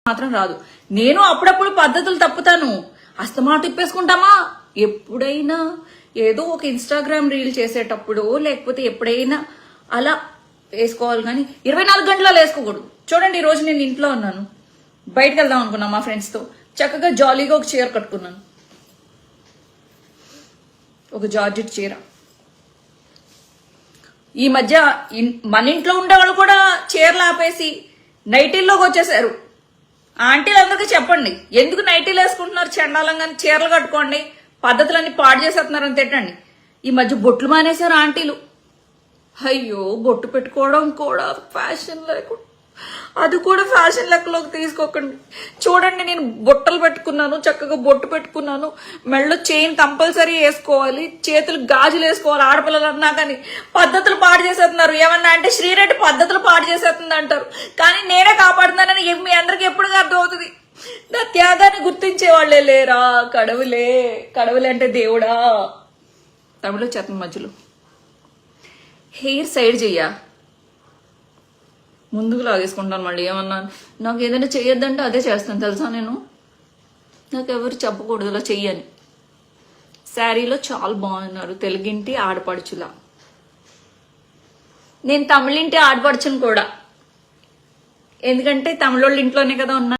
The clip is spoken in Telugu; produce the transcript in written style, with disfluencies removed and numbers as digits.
మాత్రం రాదు. నేను అప్పుడప్పుడు పద్ధతులు తప్పుతాను. అస్తమాట తిప్పేసుకుంటామా? ఎప్పుడైనా ఏదో ఒక ఇన్స్టాగ్రామ్ రీల్ చేసేటప్పుడు లేకపోతే ఎప్పుడైనా అలా వేసుకోవాలి, కానీ 24 గంటలలో వేసుకోకూడదు. చూడండి, ఈ రోజు నేను ఇంట్లో ఉన్నాను, బయటకు వెళ్దాం అనుకున్నా మా ఫ్రెండ్స్ తో. చక్కగా జాలీగా ఒక చీర కట్టుకున్నాను, ఒక జార్జెట్ చీర. ఈ మధ్య మన ఇంట్లో ఉండేవాళ్ళు కూడా చీరలు ఆపేసి నైటీల్లోకి వచ్చేసారు. ఆంటీలందరికీ చెప్పండి, ఎందుకు నైటీలు వేసుకుంటున్నారు చండాలంగా, చీరలు కట్టుకోండి, పద్ధతులన్నీ పాడు చేసేస్తున్నారని తిట్టండి. ఈ మధ్య బొట్లు మానేశారు ఆంటీలు. అయ్యో, బొట్టు పెట్టుకోవడం కూడా ఫ్యాషన్ లేకుండా, అది కూడా ఫ్యాషన్ లెక్కలోకి తీసుకోకండి. చూడండి, నేను బొట్టలు పెట్టుకున్నాను, చక్కగా బొట్టు పెట్టుకున్నాను, మెళ్ళో చైన్ కంపల్సరీ వేసుకోవాలి, చేతులు గాజులు వేసుకోవాలి ఆడపిల్లలు అన్నా, కానీ పద్ధతులు పాడు చేసేస్తున్నారు. ఏమన్నా అంటే శ్రీరెడ్డి పద్ధతులు పాడు చేసేస్తుంది అంటారు, కానీ నేనే కాపాడుతున్నానని మీ అందరికి ఎప్పుడుగా అర్థం అవుతుంది. నా త్యాగాన్ని గుర్తించే వాళ్ళే లేరా? కడవులే అంటే దేవుడా. తమిళ చేతన మధ్యలో హెయిర్ సైడ్ చెయ్యా, ముందుకు లాగేసుకుంటాను. మళ్ళీ ఏమన్నా నాకు ఏదైనా చెయ్యొద్దంటే అదే చేస్తాను తెలుసా. నేను నాకు ఎవరు చెప్పకూడదు ఇలా చెయ్యని. శారీలో చాలా బాగున్నారు, తెలుగింటి ఆడపడుచులా. నేను తమిళింటి ఆడపడుచును కూడా, ఎందుకంటే తమిళోళ్ళ ఇంట్లోనే కదా ఉన్నా.